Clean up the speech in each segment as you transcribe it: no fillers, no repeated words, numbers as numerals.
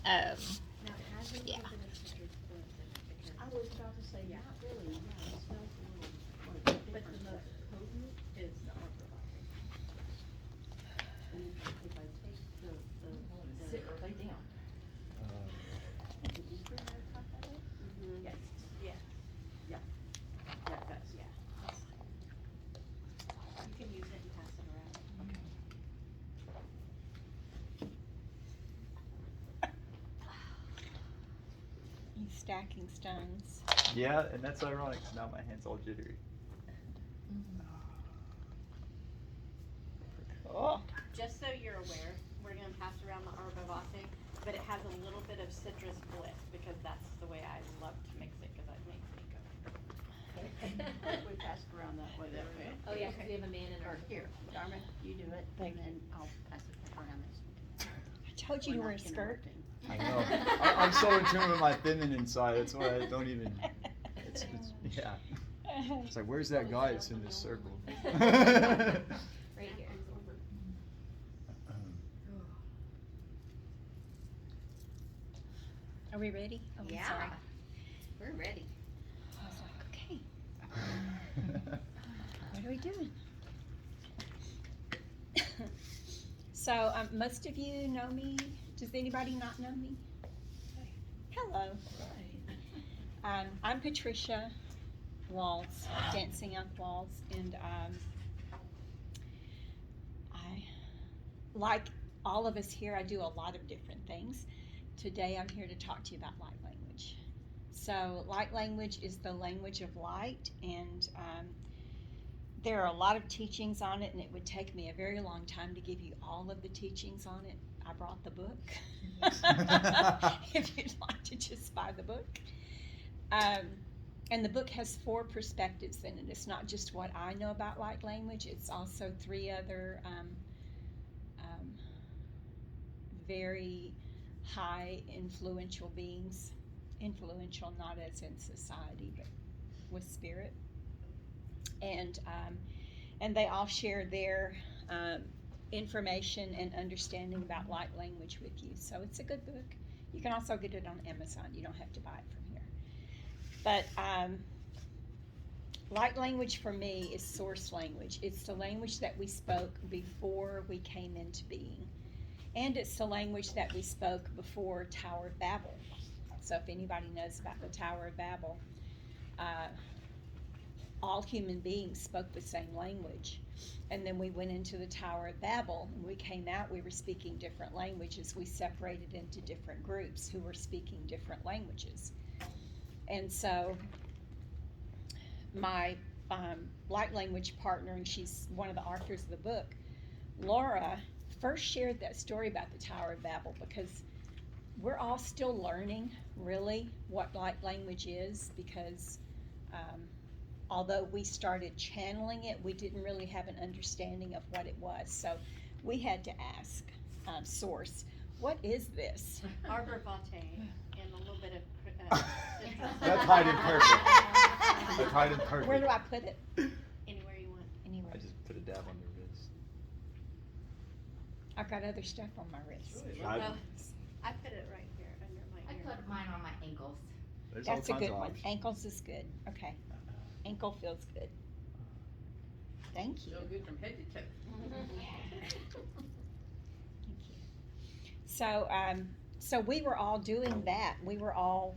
Now, has there Yeah. been a citrus blend in it? Because I was about to say, Yeah. not really, yeah, it smells a little, like, but the different, most potent is the arbor vitae. and if I take the, Sit or lay down. did you bring that top of it? Yes, yeah, Yeah, that does. yeah. You can use it and pass it around. Okay. He's stacking stones. Yeah, and that's ironic, 'cause now my hand's all jittery. Oh, Just so you're aware, we're gonna pass around the arbor vitae, but it has a little bit of citrus bliss, because that's the way I love to mix it, cause it makes me go. We passed around that way, that way. Oh, yeah, 'cause we have a man in Or our. here, Dharma, you do it, Thank and then I'll pass it around this. I told you to We're wear a not skirt. interrupting. I know. I'm so in tune with my feminine side, that's why I don't even, it's yeah. It's like, where's that guy that's in this circle? Right here. Are we ready? Oh, I'm Yeah. sorry. We're ready. I was like, okay, what are we doing? So, most of you know me. Does anybody not know me? Hello. I'm Patricia Walls, Dancing Up Walls, and I, like all of us here, I do a lot of different things. Today I'm here to talk to you about light language. So light language is the language of light, and there are a lot of teachings on it, and it would take me a very long time to give you all of the teachings on it. I brought the book. If you'd like to just buy the book. And the book has 4 perspectives in it. It's not just what I know about light language, it's also 3 other very high influential beings. Influential not as in society, but with spirit. And they all share their information and understanding about light language with you. So it's a good book. You can also get it on Amazon. You don't have to buy it from here. But light language for me is source language. It's the language that we spoke before we came into being. And it's the language that we spoke before Tower of Babel. So if anybody knows about the Tower of Babel, all human beings spoke the same language. And then we went into the Tower of Babel, and we came out, we were speaking different languages. We separated into different groups who were speaking different languages. And so my light language partner, and she's one of the authors of the book, Laura, first shared that story about the Tower of Babel, because we're all still learning, really, what light language is, because although we started channeling it, we didn't really have an understanding of what it was. So we had to ask Source, what is this? Arbor vitae and a little bit of citrus. That's hiding perfect. That's hiding perfect. Where do I put it? Anywhere you want. Anywhere. I just put a dab on your wrist. I've got other stuff on my wrist. No, I put it right here under my I ear. put mine on my ankles. There's all That's a kinds good of one. options. Ankles is good. Okay. Ankle feels good. Thank you. So good from head to toe. Thank you. So, so we were all doing that. We were all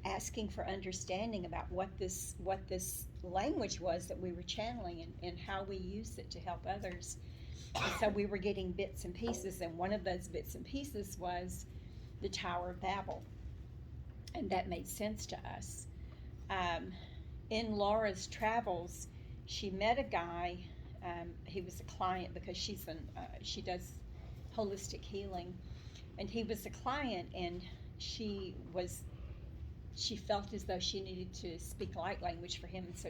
asking for understanding about what this language was that we were channeling, and how we used it to help others. And so we were getting bits and pieces, and one of those bits and pieces was the Tower of Babel, and that made sense to us. In Laura's travels, she met a guy. He was a client, because she does holistic healing, and he was a client, and she felt as though she needed to speak light language for him, and so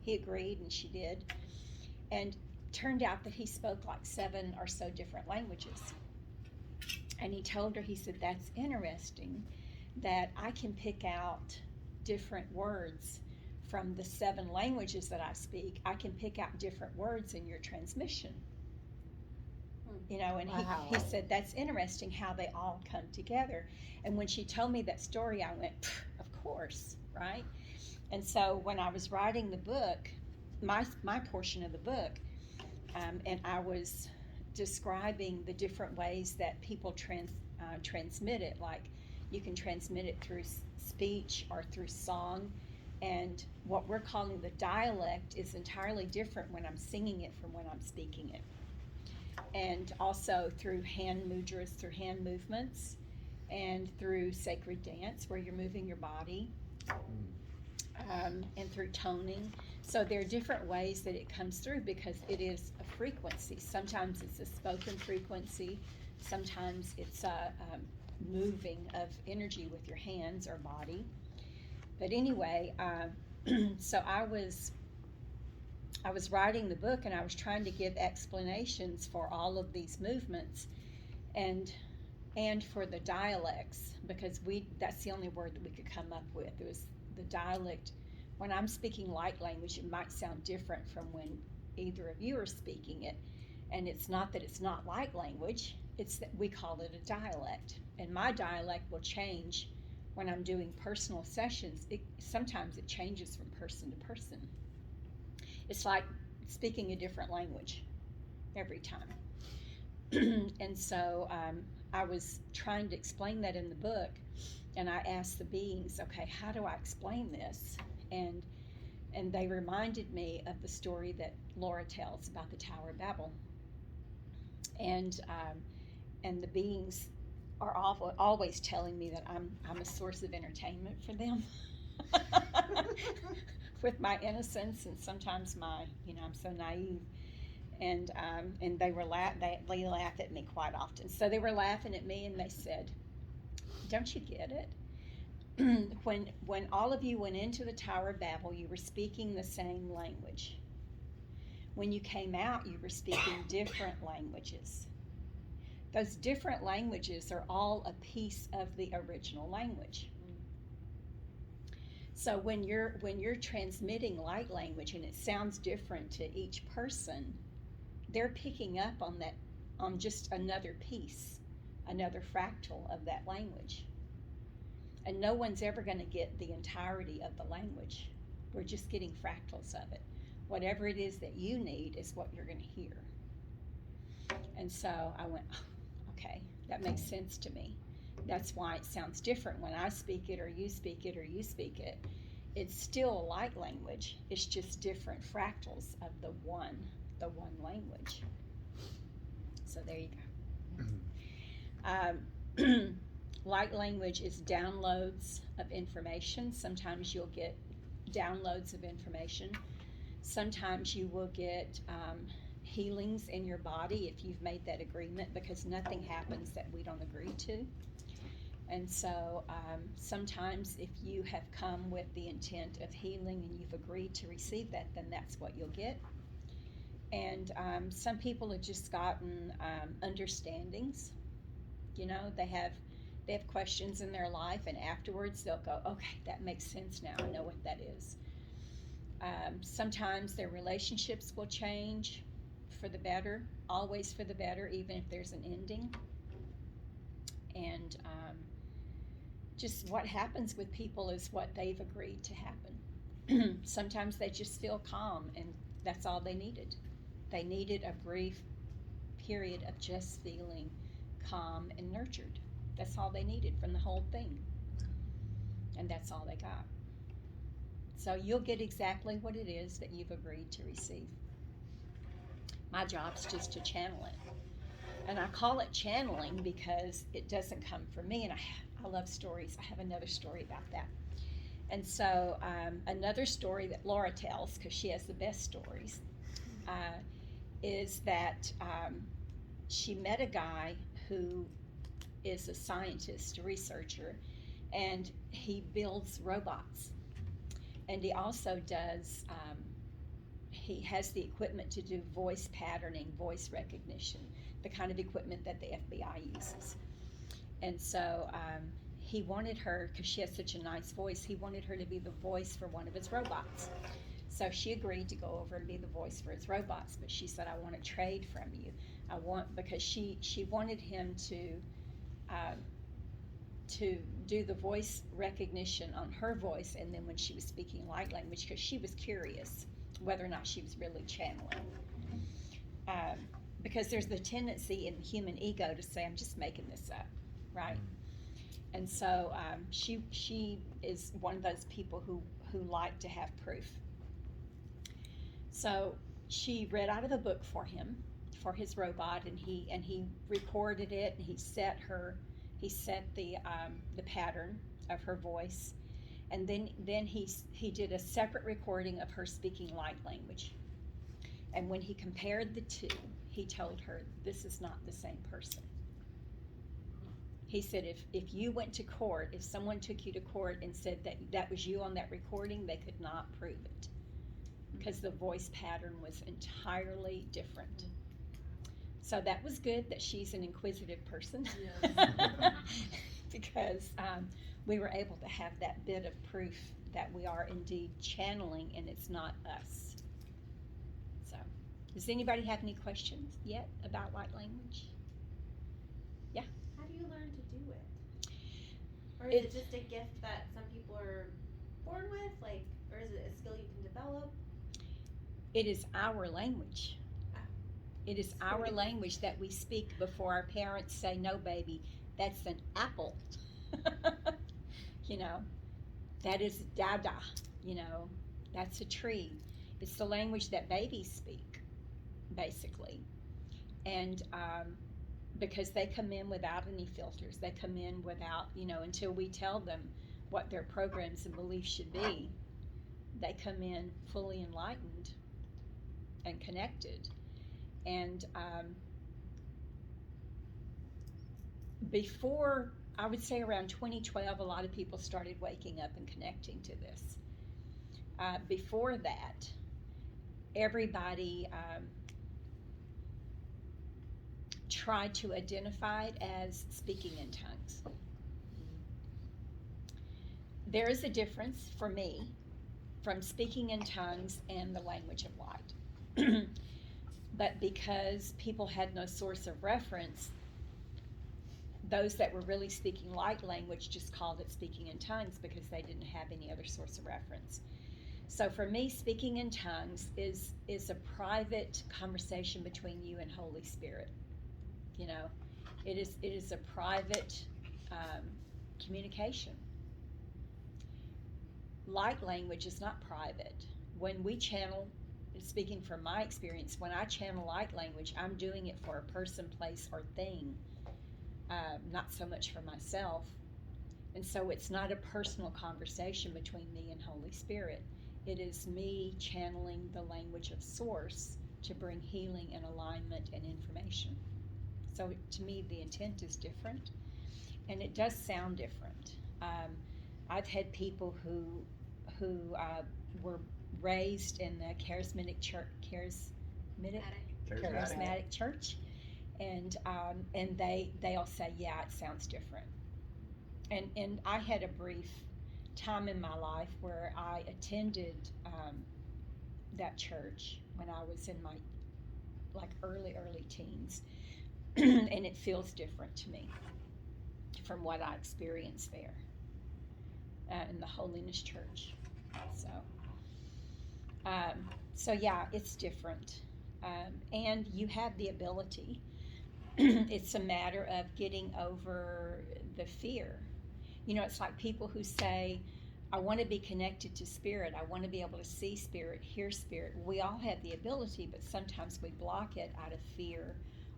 he agreed, and she did. And turned out that he spoke like 7 or so different languages. And he told her, he said, that's interesting that I can pick out different words from the 7 languages that I speak. I can pick out different words in your transmission. You know, and Wow. he said, that's interesting how they all come together. And when she told me that story, I went, "Pff, of course, right?" And so when I was writing the book, my portion of the book, and I was describing the different ways that people transmit it, like you can transmit it through speech or through song. And what we're calling the dialect is entirely different when I'm singing it from when I'm speaking it. And also through hand mudras, through hand movements, and through sacred dance where you're moving your body, and through toning. So there are different ways that it comes through because it is a frequency. Sometimes it's a spoken frequency, sometimes it's a moving of energy with your hands or body. But anyway, so I was writing the book and I was trying to give explanations for all of these movements and for the dialects, because that's the only word that we could come up with. It was the dialect. When I'm speaking light language, it might sound different from when either of you are speaking it. And it's not that it's not light language, it's that we call it a dialect. And my dialect will change when I'm doing personal sessions. Sometimes it changes from person to person. It's like speaking a different language every time. And so I was trying to explain that in the book, and I asked the beings, okay, how do I explain this? And they reminded me of the story that Laura tells about the Tower of Babel. And the beings are always telling me that I'm a source of entertainment for them. With my innocence and sometimes I'm so naive. And they laugh at me quite often. So they were laughing at me and they said, "Don't you get it? When all of you went into the Tower of Babel, you were speaking the same language. When you came out, you were speaking different languages. Those different languages are all a piece of the original language. So when you're transmitting light language and it sounds different to each person, they're picking up on just another piece, another fractal of that language. And no one's ever going to get the entirety of the language. We're just getting fractals of it. Whatever it is that you need is what you're going to hear." And so I went, oh, okay, that makes sense to me. That's why it sounds different when I speak it or you speak it or you speak it. It's still a light language. It's just different fractals of the one language. So there you go. Light language is downloads of information. Sometimes you'll get downloads of information. Sometimes you will get healings in your body if you've made that agreement, because nothing happens that we don't agree to. And so sometimes if you have come with the intent of healing and you've agreed to receive that, then that's what you'll get. And some people have just gotten understandings. They have questions in their life, and afterwards they'll go, okay, that makes sense now. I know what that is. Sometimes their relationships will change for the better, always for the better, even if there's an ending. And just what happens with people is what they've agreed to happen. Sometimes they just feel calm, and that's all they needed. They needed a brief period of just feeling calm and nurtured. That's all they needed from the whole thing. And that's all they got. So you'll get exactly what it is that you've agreed to receive. My job's just to channel it. And I call it channeling because it doesn't come from me. And I love stories. I have another story about that. And so another story that Laura tells, because she has the best stories, is that she met a guy who is a scientist, a researcher, and he builds robots. And he also does, he has the equipment to do voice patterning, voice recognition, the kind of equipment that the FBI uses. And so he wanted her, because she has such a nice voice, he wanted her to be the voice for one of his robots. So she agreed to go over and be the voice for his robots, but she said, I want to trade from you. Because she wanted him to do the voice recognition on her voice, and then when she was speaking light language, because she was curious whether or not she was really channeling. Because there's the tendency in the human ego to say, I'm just making this up, right? And so she is one of those people who like to have proof. So she read out of a book for him, for his robot, and he recorded it, and he set the pattern of her voice, and then he did a separate recording of her speaking light language. And when he compared the two, he told her, this is not the same person. He said, if you went to court, if someone took you to court and said that was you on that recording, they could not prove it, because the voice pattern was entirely different. So that was good that she's an inquisitive person. Yes. Because we were able to have that bit of proof that we are indeed channeling and it's not us. So, does anybody have any questions yet about light language? How do you learn to do it? Or is It- it just a gift that some people are born with? Like, or is it a skill you can develop? It is our language. It is our language that we speak before our parents say, no, baby, that's an apple. You know, that is dada, you know, that's a tree. It's the language that babies speak, basically. And because they come in without any filters, they come in without, until we tell them what their programs and beliefs should be, they come in fully enlightened and connected. And before, I would say around 2012, a lot of people started waking up and connecting to this. Before that, everybody tried to identify it as speaking in tongues. There is a difference for me from speaking in tongues and the language of light. But because people had no source of reference, those that were really speaking light language just called it speaking in tongues because they didn't have any other source of reference. So for me, speaking in tongues is a private conversation between you and Holy Spirit. You know, it is a private communication. Light language is not private. When we channel, speaking from my experience, when I channel light language, I'm doing it for a person, place, or thing, not so much for myself. And so it's not a personal conversation between me and Holy Spirit. It is me channeling the language of Source to bring healing and alignment and information. So to me, the intent is different, and it does sound different. I've had people who were raised in the charismatic church, charismatic church, and they'll say, yeah, it sounds different. And I had a brief time in my life where I attended that church when I was in my early teens, and it feels different to me from what I experienced there in the Holiness Church. So yeah, it's different, and you have the ability. It's a matter of getting over the fear. You know, it's like people who say, I want to be connected to Spirit. I want to be able to see Spirit, hear Spirit. We all have the ability, but sometimes we block it out of fear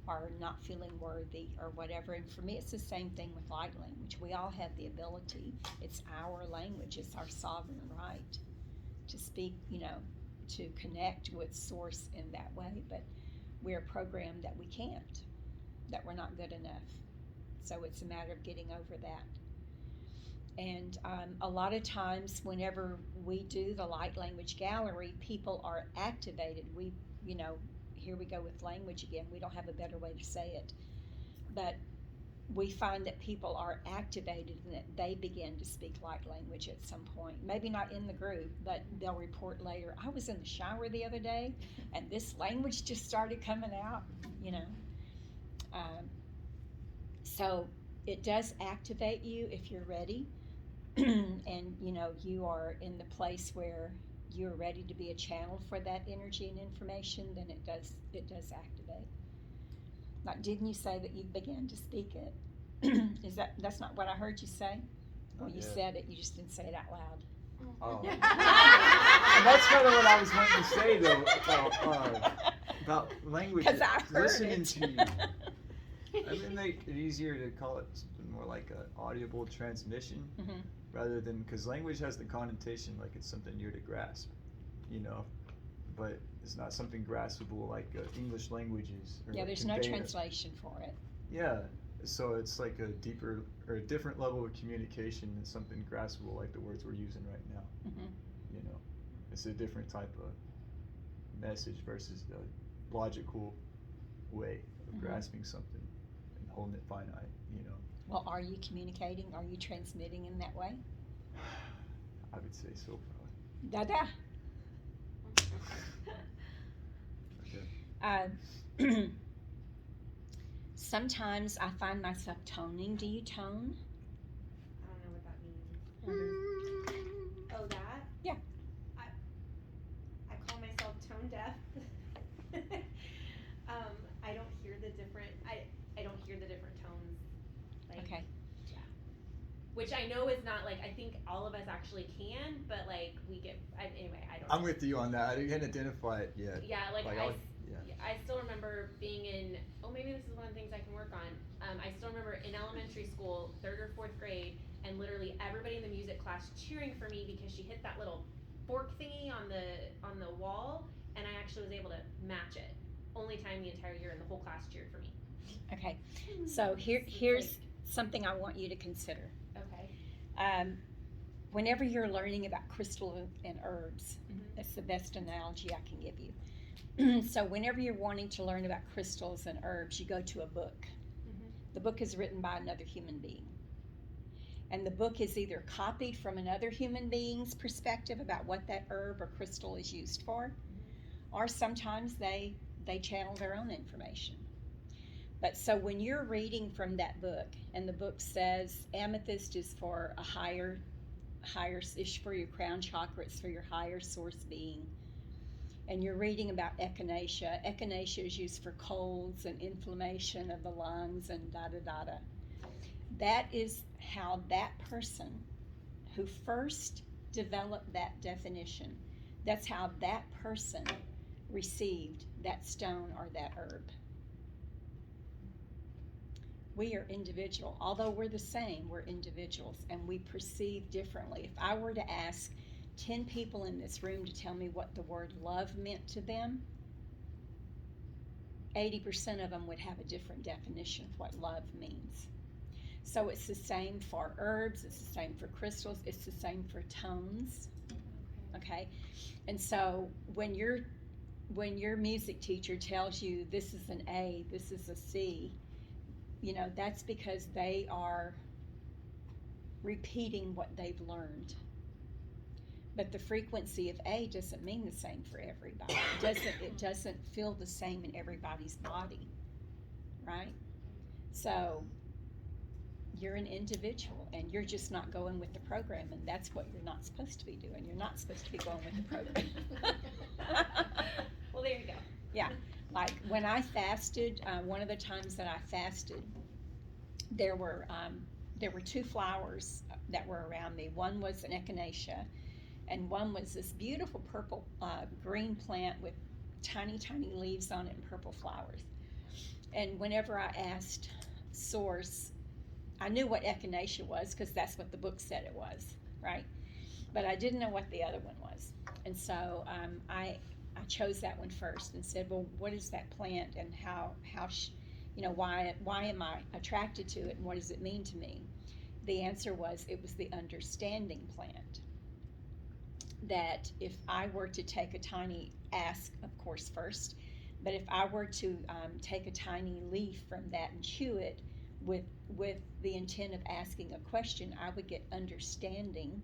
or not feeling worthy or whatever. And for me, it's the same thing with light language. We all have the ability. It's our language. It's our sovereign right to speak, to connect with Source in that way. But we're programmed that we can't, that we're not good enough. So it's a matter of getting over that. And a lot of times whenever we do the light language gallery, people are activated. Here we go with language again. We don't have a better way to say it. But we find that people are activated and that they begin to speak light language at some point. Maybe not in the group, but they'll report later, I was in the shower the other day and this language just started coming out, So it does activate you if you're ready, and you are in the place where you're ready to be a channel for that energy and information. Then it does activate. Like, didn't you say that you began to speak it? That's not what I heard you say? Well, you said it, you just didn't say it out loud. Oh. And that's kind of what I was wanting to say though about language. 'Cause I heard Listening it. to you. I would make it easier to call it something more like an audible transmission Mhm. rather than, because language has the connotation like it's something you're to grasp, but it's not something graspable like English language is. Or Yeah, like there's no convey it. translation for it. Yeah, so it's like a deeper or a different level of communication than something graspable like the words we're using right now. Mhm. It's a different type of message versus the logical way of Mhm. grasping something and holding it finite. Well, are you communicating? Are you transmitting in that way? I would say so, probably. Da-da. Okay. Sometimes I find myself toning. Do you tone? I don't know what that means. Oh, that? Yeah. I call myself tone deaf. I don't hear the different. I don't hear the different tones. Like, Okay. Yeah. Which I know is not like, I think all of us actually can, but like we get. Anyway, I don't. I'm know. with you on that. I didn't identify it yet. Yeah, like Like, I still remember being in. Oh, maybe this is one of the things I can work on. I still remember in elementary school, 3rd or 4th grade, and literally everybody in the music class cheering for me because she hit that little fork thingy on the wall, and I actually was able to match it. Only time the entire year, and the whole class cheered for me. Okay. So here's something I want you to consider. Okay. Whenever you're learning about crystal and herbs, Mhm. that's the best analogy I can give you. So whenever you're wanting to learn about crystals and herbs, you go to a book. Mhm. The book is written by another human being. And the book is either copied from another human being's perspective about what that herb or crystal is used for, or sometimes they channel their own information. But so when you're reading from that book, and the book says amethyst is for a higher, is for your crown chakra, it's for your higher source being. And you're reading about echinacea. Echinacea is used for colds and inflammation of the lungs and da-da-da-da. That is how that person who first developed that definition, that's how that person received that stone or that herb. We are individual. Although we're the same, we're individuals, and we perceive differently. If I were to ask 10 people in this room to tell me what the word love meant to them, 80% of them would have a different definition of what love means. So it's the same for herbs, it's the same for crystals, it's the same for tones. Okay? And so when your music teacher tells you this is an A, this is a C, that's because they are repeating what they've learned. But the frequency of A doesn't mean the same for everybody. It doesn't feel the same in everybody's body, right? So you're an individual, and you're just not going with the program, and that's what you're not supposed to be doing. You're not supposed to be going with the program. Well, there you go. Yeah, like when I fasted, one of the times that I fasted, there were 2 flowers that were around me. One was an echinacea, and one was this beautiful purple green plant with tiny, tiny leaves on it and purple flowers. And whenever I asked Source, I knew what echinacea was because that's what the book said it was, right? But I didn't know what the other one was. And so I chose that one first and said, well, what is that plant, and why am I attracted to it, and what does it mean to me? The answer was it was the understanding plant. That if I were to take a tiny, ask of course first, but if I were to take a tiny leaf from that and chew it with the intent of asking a question, I would get understanding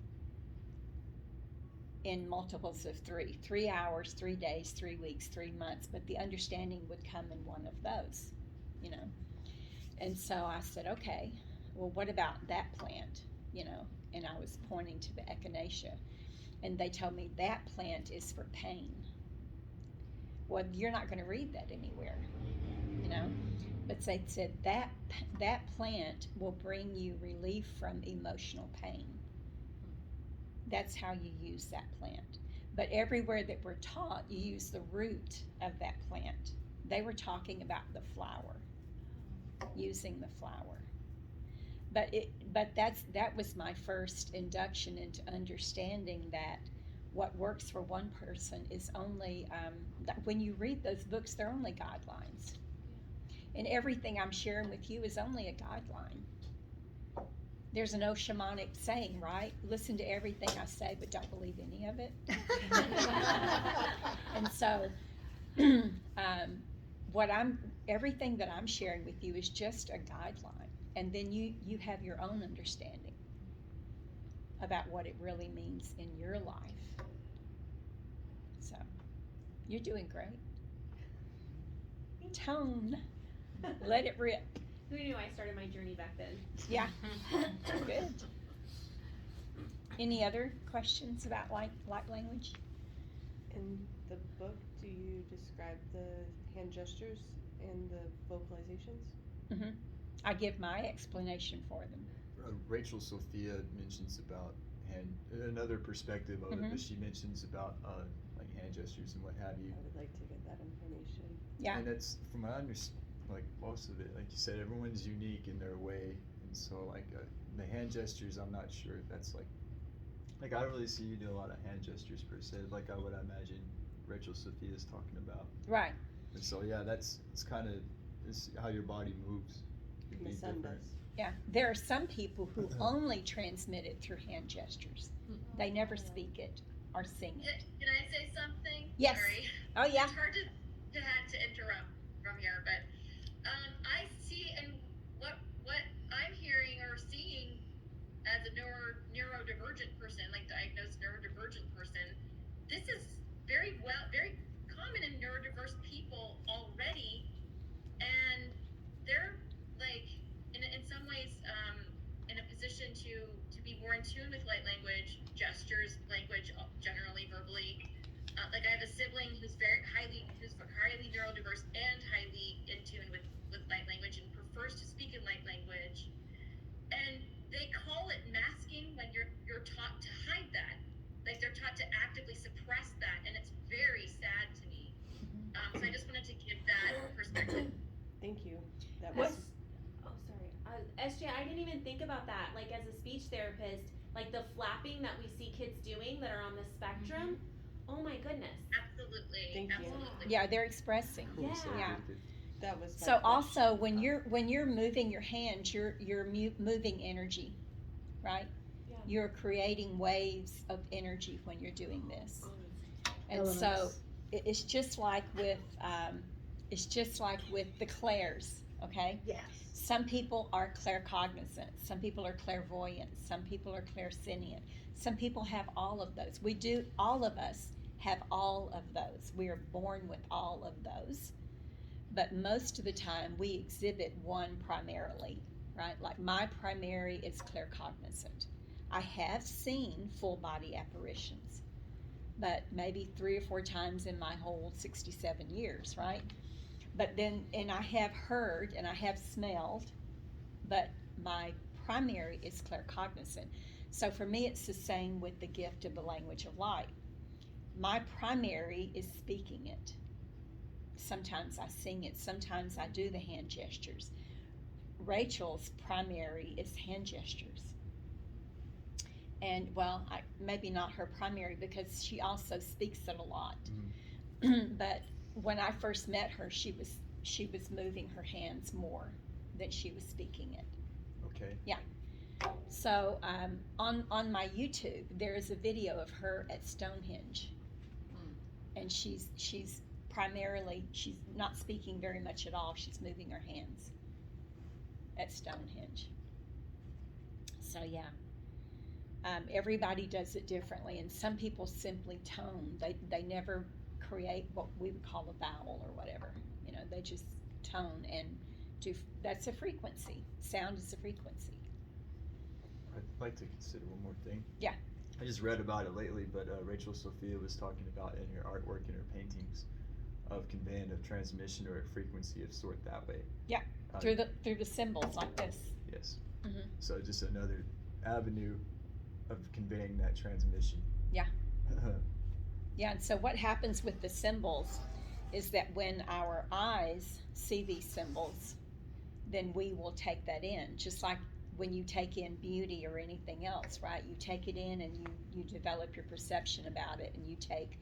in multiples of 3. 3 hours, 3 days, 3 weeks, 3 months, but the understanding would come in one of those, And so I said, okay, well, what about that plant? You know, and I was pointing to the echinacea, and they told me that plant is for pain. Well, you're not going to read that anywhere, you know, but they said that plant will bring you relief from emotional pain. That's how you use that plant. But everywhere that we're taught, you use the root of that plant. They were talking about the flower, using the flower. But that was my first induction into understanding that what works for one person is only, when you read those books, they're only guidelines. And everything I'm sharing with you is only a guideline. There's an old shamanic saying, right? Listen to everything I say, but don't believe any of it. And so, everything that I'm sharing with you is just a guideline. And then you have your own understanding about what it really means in your life. So, you're doing great. Tone. Let it rip. Who knew I started my journey back then? Yeah. Good. Any other questions about light language? In the book, do you describe the hand gestures and the vocalizations? Mm-hmm. I give my explanation for them. Rachel Sophia mentions about another perspective of it, but she mentions about like hand gestures and what have you. I would like to get that information. Yeah. And that's from my understanding. Like most of it, like you said, everyone's unique in their way, and so like the hand gestures, I'm not sure if that's like I don't really see you do a lot of hand gestures per se, like I would imagine Rachel Sophia is talking about. Right. And so yeah, it's kind of how your body moves. Could My be son different. does. Yeah. There are some people who only transmit it through hand gestures. They never speak it or sing it. Can I say something? Yes. Sorry. Oh yeah. It's hard to interrupt from here, but I see, and what I'm hearing or seeing as a neurodivergent person, like diagnosed neurodivergent person, this is very common in neurodiverse people already, and they're like in some ways in a position to be more in tune with light language, gestures, language generally verbally. Like I have a sibling who's highly neurodiverse and highly in tune with light language and prefers to speak in light language. And they call it masking when you're taught to hide that. Like they're taught to actively suppress that, and it's very sad to me. So I just wanted to give that perspective. Thank you. That What- was Oh, sorry. SJ, I didn't even think about that. Like as a speech therapist, like the flapping that we see kids doing that are on the spectrum. Oh my goodness. Absolutely. Thank you. Absolutely. Yeah, they're expressing. Cool, so Yeah. good. that was. my So question. also when you're moving your hands, you're moving energy, right? Yeah. You're creating waves of energy when you're doing this. And so Elements. it's just like with the clairs, okay? Yes. Some people are claircognizant, some people are clairvoyant, some people are clairsentient. Some people have all of those. All of us have all of those. We are born with all of those. But most of the time we exhibit one primarily, right? Like my primary is claircognizant. I have seen full body apparitions, but maybe 3 or 4 times in my whole 67 years, right? But then, and I have heard and I have smelled, but my primary is claircognizant. So for me, it's the same with the gift of the language of light. My primary is speaking it. Sometimes I sing it, sometimes I do the hand gestures. Rachel's primary is hand gestures. And well, maybe not her primary because she also speaks it a lot. But when I first met her, she was moving her hands more than she was speaking it. Okay. So on my YouTube, there is a video of her at Stonehenge, and she's primarily, she's not speaking very much at all. She's moving her hands at Stonehenge. So yeah, everybody does it differently, and some people simply tone. They never create what we would call a vowel or whatever. You know, they just tone, and That's a frequency. Sound is a frequency. I'd like to consider one more thing. Yeah. I just read about it lately, but Rachel Sophia was talking about in her artwork and her paintings of conveying a transmission or a frequency of sort that way. Yeah, through the symbols like this. Yes. Mhm. So just another avenue of conveying that transmission. Yeah. Yeah, and so what happens with the symbols is that when our eyes see these symbols, then we will take that in, just like when you take in beauty or anything else, right? You take it in and you develop your perception about it, and you take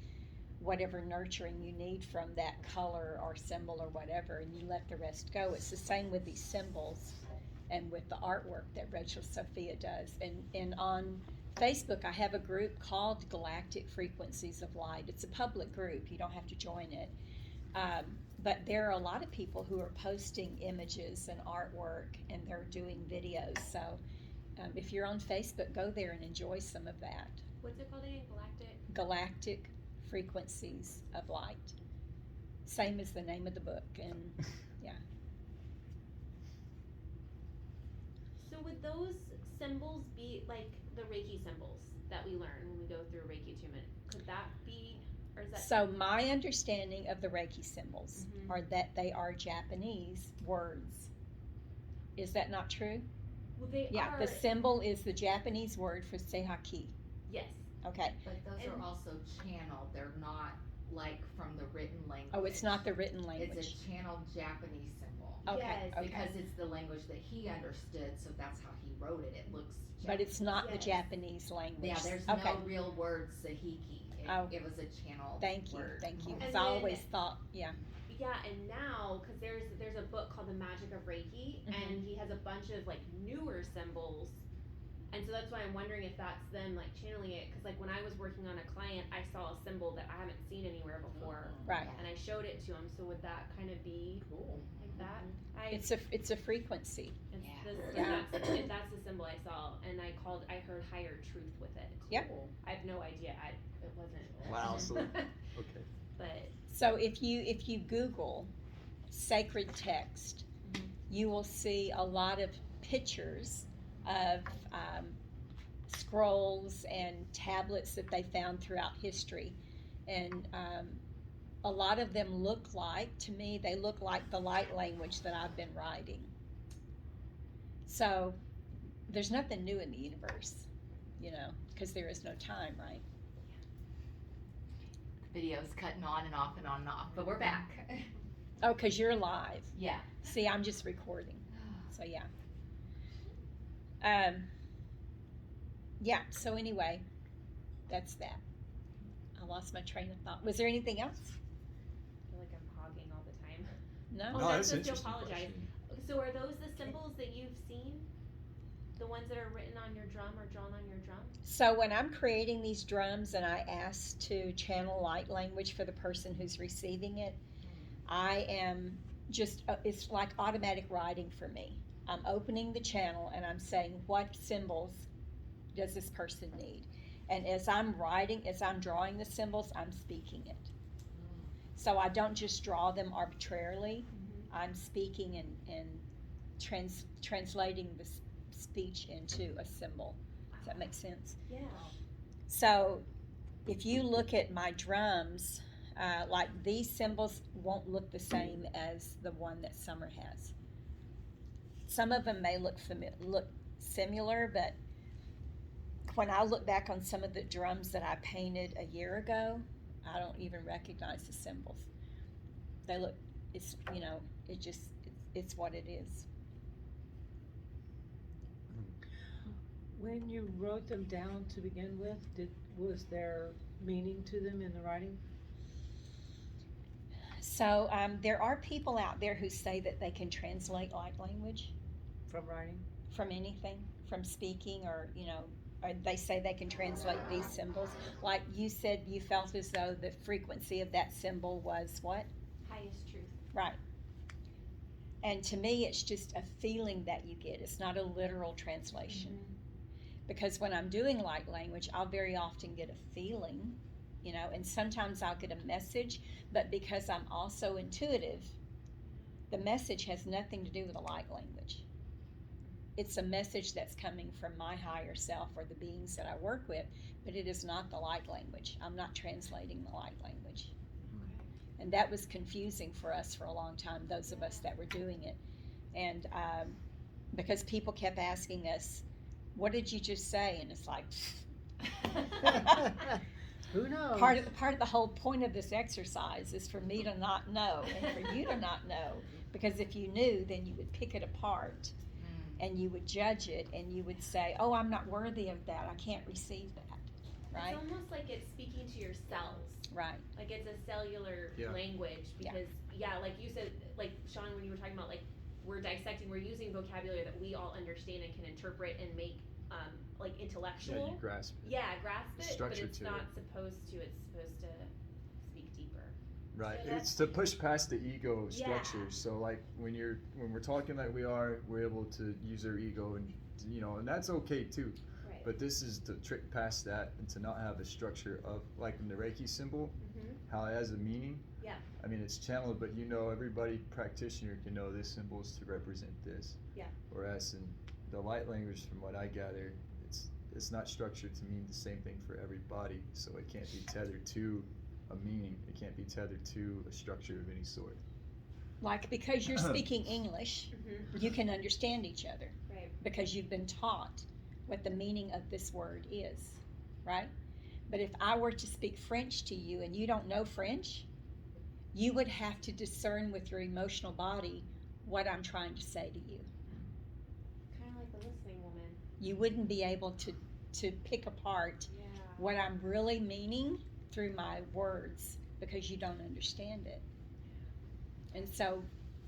whatever nurturing you need from that color or symbol or whatever, and you let the rest go. It's the same with these symbols and with the artwork that Rachel Sophia does. And on Facebook, I have a group called Galactic Frequencies of Light. It's a public group. You don't have to join it. But there are a lot of people who are posting images and artwork, and they're doing videos. So if you're on Facebook, go there and enjoy some of that. What's it called again? Galactic Frequencies of Light. Same as the name of the book. And yeah. So would those symbols be like the Reiki symbols that we learn when we go through Reiki attunement? Could that be, or is that? So my understanding of the Reiki symbols Mhm. are that they are Japanese words. Is that not true? Well, they Yeah, are. the symbol is the Japanese word for seihaki. Yes. Okay. But those And- are also channeled, they're not like from the written language. Oh, it's not the written language. It's a channeled Japanese symbol. Okay, Yes. okay. Because it's the language that he understood, so that's how he wrote it, it looks But it's not the Yes. Japanese language. Yeah, there's Okay. no real word Sahiki, Oh. it was a channeled Thank you, word. thank you. And Because I then- always thought, yeah. Yeah, and now, because there's a book called The Magic of Reiki, Mhm. and he has a bunch of like newer symbols, and so that's why I'm wondering if that's them like channeling it. Because like when I was working on a client, I saw a symbol that I haven't seen anywhere before, Right. and I showed it to him. So would that kind of be Cool. like that? It's a frequency. It's Yeah. this, Yeah. that's the symbol I saw, and I heard higher truth with it. Yep. Cool. I have no idea. It wasn't. Wow, so okay. But So if you Google sacred text, Mhm. you will see a lot of pictures of scrolls and tablets that they found throughout history, and a lot of them look like, to me, they look like the light language that I've been writing. So there's nothing new in the universe, because there is no time, right? The video's cutting on and off and on and off, but we're back. Oh, because you're live. Yeah. See, I'm just recording. So yeah. Yeah, so anyway, that's that. I lost my train of thought. Was there anything else? I feel like I'm hogging all the time. No? Oh, No, that's that's an just to interesting apologize. question. So are those the symbols that you've seen? The ones that are written on your drum or drawn on your drum? So when I'm creating these drums and I ask to channel light language for the person who's receiving it, I am just, it's like automatic writing for me. I'm opening the channel and I'm saying, what symbols does this person need? And as I'm drawing the symbols, I'm speaking it. So I don't just draw them arbitrarily. I'm speaking and translating the speech into a symbol. Does that make sense? Yeah. So if you look at my drums, like these symbols won't look the same as the one that Summer has. Some of them may look similar, but when I look back on some of the drums that I painted a year ago, I don't even recognize the symbols. They look, it's what it is. When you wrote them down to begin with, was there meaning to them in the writing? So there are people out there who say that they can translate light language From writing? from anything, from speaking, or they say they can translate these symbols. Like you said, you felt as though the frequency of that symbol was what? Highest truth. Right. And to me, it's just a feeling that you get. It's not a literal translation. Because when I'm doing light language, I'll very often get a feeling, and sometimes I'll get a message, but because I'm also intuitive, the message has nothing to do with the light language. It's a message that's coming from my higher self or the beings that I work with, but it is not the light language. I'm not translating the light language. And that was confusing for us for a long time, those of us that were doing it. And because people kept asking us, what did you just say? And it's like, Who knows? part of the whole point of this exercise is for me to not know and for you to not know. Because if you knew, then you would pick it apart and you would judge it and you would say, oh, I'm not worthy of that. I can't receive that. Right? It's almost like it's speaking to your cells. Right. Like it's a cellular Yeah. language Yeah. because like you said, like Sean, when you were talking about like we're dissecting, we're using vocabulary that we all understand and can interpret and make like intellectual. Yeah, you grasp it. Yeah, grasp it, but Structure it's to not it. supposed to. It's supposed to speak deeper. Right. So It's to push past the ego Yeah. structure. So like when we're talking like we are, we're able to use our ego and and that's okay too. Right. But this is to trick past that and to not have a structure of like in the Reiki symbol, Mm-hmm. how it has a meaning. Yeah. I mean it's channeled, but everybody practitioner can know this symbol is to represent this. Yeah. Whereas in the light language, from what I gather, it's not structured to mean the same thing for everybody. So it can't be tethered to a meaning. It can't be tethered to a structure of any sort. Like because you're speaking English, Mm-hmm. you can understand each other. Right. Because you've been taught what the meaning of this word is, right? But if I were to speak French to you and you don't know French, you would have to discern with your emotional body what I'm trying to say to you. Kind of like the listening woman. You wouldn't be able to pick apart Yeah. what I'm really meaning through my words because you don't understand it. And so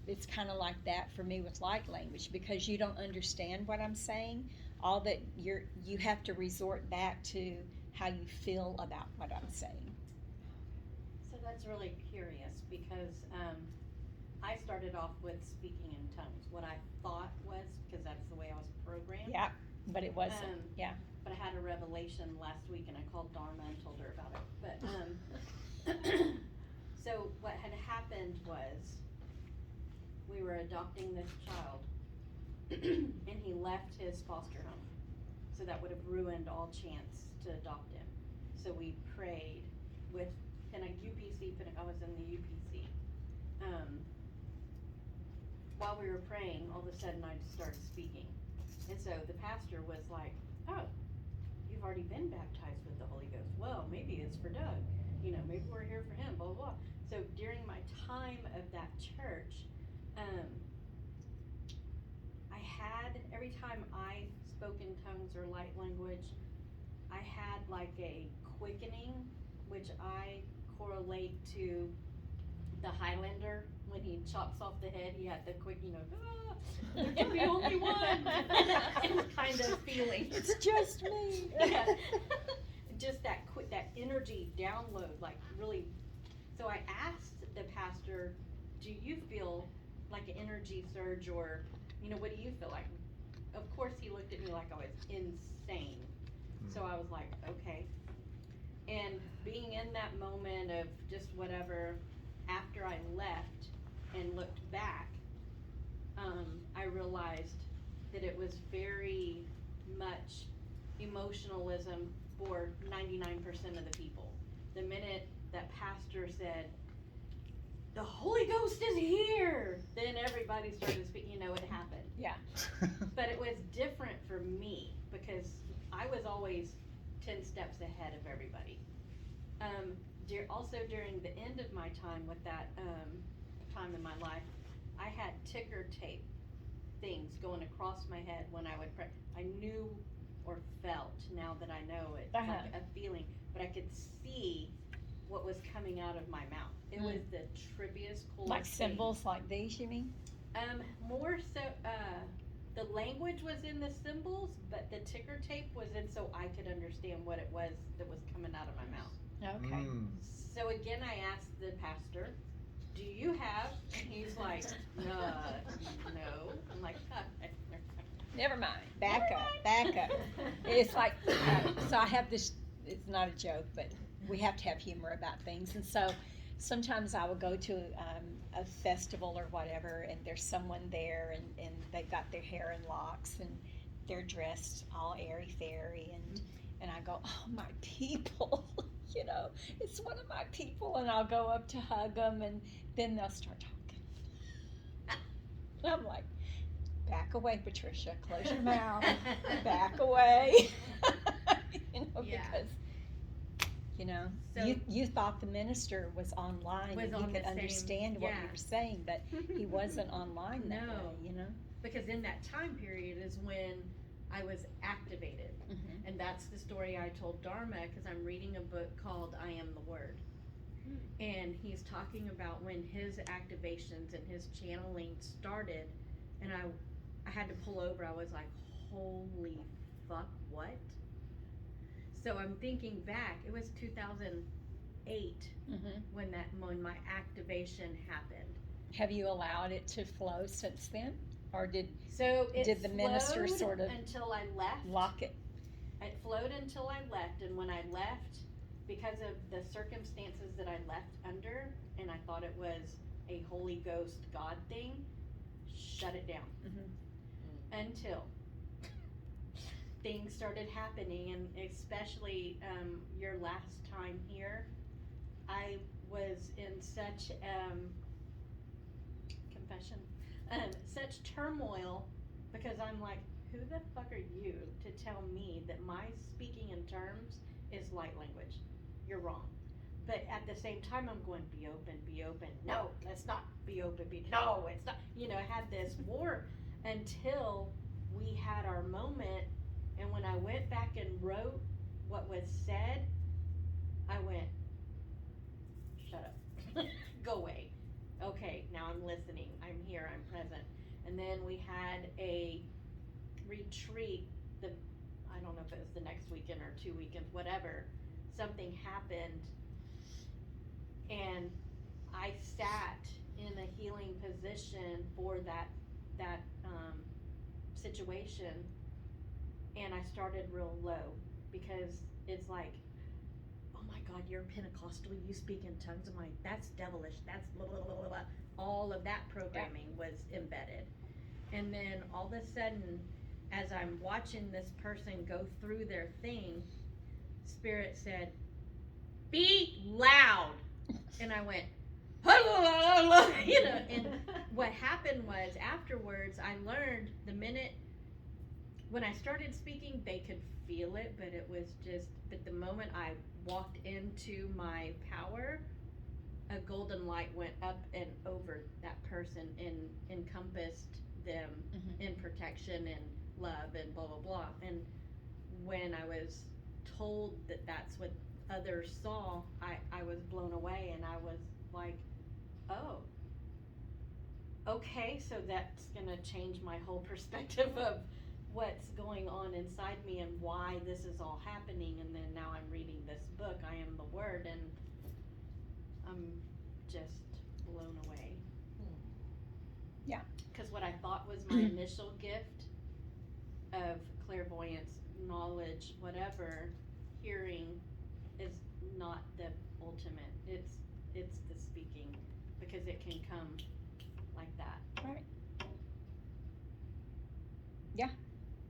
it's kind of like that for me with light language because you don't understand what I'm saying. All that you have to resort back to how you feel about what I'm saying. So that's really curious because I started off with speaking in tongues. What I thought was, because that's the way I was programmed. Yeah, but it wasn't. Yeah. But I had a revelation last week and I called Dharma and told her about it. But so what had happened was we were adopting this child and he left his foster home. So that would have ruined all chance to adopt him. So we prayed with UPC, I was in the UPC. While we were praying, all of a sudden I just started speaking. And so the pastor was like, oh, you've already been baptized with the Holy Ghost. Well, maybe it's for Doug. Maybe we're here for him, blah, blah, blah. So during my time of that church, I had, every time I spoke in tongues or light language, I had like a quickening, which I correlate to the Highlander. When he chops off the head, he had the quick, there can be only one kind of feeling. It's just me. Yeah. Just that energy download, like really. So I asked the pastor, do you feel like an energy surge or, what do you feel like? Of course he looked at me like I was insane. So I was like, okay. And being in that moment of just whatever, after I left and looked back, I realized that it was very much emotionalism for 99% of the people. The minute that pastor said, the Holy Ghost is here, then everybody started speaking, it happened. Yeah. But it was different for me because I was always 10 steps ahead of everybody. Also during the end of my time with that time in my life, I had ticker tape things going across my head when I would pray. I knew or felt, now that I know it, Uh-huh. like a feeling, but I could see what was coming out of my mouth. It was the trippiest, coolest Like thing. symbols like these, you mean? More so, the language was in the symbols, but the ticker tape was in so I could understand what it was that was coming out of my mouth. Okay. So again, I asked the pastor, do you have, and he's like, no. I'm like, Never mind. Back up. It's like, so I have this, it's not a joke, but we have to have humor about things. And so sometimes I will go to a festival or whatever, and there's someone there, and they've got their hair in locks, and they're dressed all airy-fairy, and I go, oh, my people, you know, it's one of my people, and I'll go up to hug them, and then they'll start talking. I'm like, back away, Patricia, close your mouth, back away. You know, Yeah. because, you know, So- you thought the minister was online Was and on he the could same- understand what yeah. you were saying, but he wasn't online that No. way, you know? Because in that time period is when I was activated. Mhm. And that's the story I told Dharma, because I'm reading a book called I Am the Word. And he's talking about when his activations and his channeling started, and I had to pull over. I was like, holy fuck, what? So I'm thinking back, it was 2008 Mhm. when my activation happened. Have you allowed it to flow since then? Or did So it Did the minister flowed sort of until I left. lock it? It flowed until I left, and when I left, because of the circumstances that I left under, and I thought it was a Holy Ghost God thing, shut it down. Mhm. Until things started happening, and especially your last time here, I was in such confession, such turmoil, because I'm like, who the fuck are you to tell me that my speaking in terms is light language? You're wrong. But at the same time, I'm going, be open, be open. No, let's not be open. No, it's not. You know, I had this war until we had our moment. And when I went back and wrote what was said, I went, shut up. Go away. Okay, now I'm listening. I'm here. I'm present. And then we had a retreat. I don't know if it was the next weekend or 2 weekends, whatever. Something happened, and I sat in a healing position for that situation, and I started real low, because it's like, oh my God, you're Pentecostal, you speak in tongues. I'm like, that's devilish, that's blah, blah, blah, blah, blah. All of that programming was embedded. And then all of a sudden, as I'm watching this person go through their thing, Spirit said, be loud. And I went, you know, and what happened was afterwards, I learned the minute when I started speaking, they could feel it, but it was just, but the moment I walked into my power, a golden light went up and over that person and encompassed them in protection and love and blah, blah, blah. And when I was told that that's what others saw, I was blown away, and I was like, oh, okay, so that's gonna change my whole perspective of what's going on inside me and why this is all happening. And then now I'm reading this book, I Am the Word, and I'm just blown away. Yeah. Because what I thought was my initial gift of clairvoyance, knowledge, whatever, hearing, is not the ultimate. It's the speaking, because it can come like that. Right. Yeah.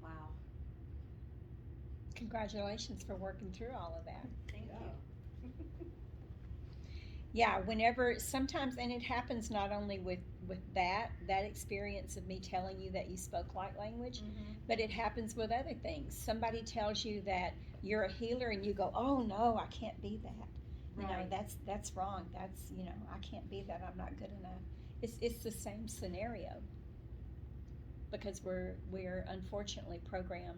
Wow. Congratulations for working through all of that. Thank you. Yeah, whenever, sometimes, and it happens not only with that experience of me telling you that you spoke light language, but it happens with other things. Somebody tells you that you're a healer and you go, oh no, I can't be that. You know, Right. that's wrong. That's, you know, I can't be that. I'm not good enough. It's the same scenario, because we're unfortunately programmed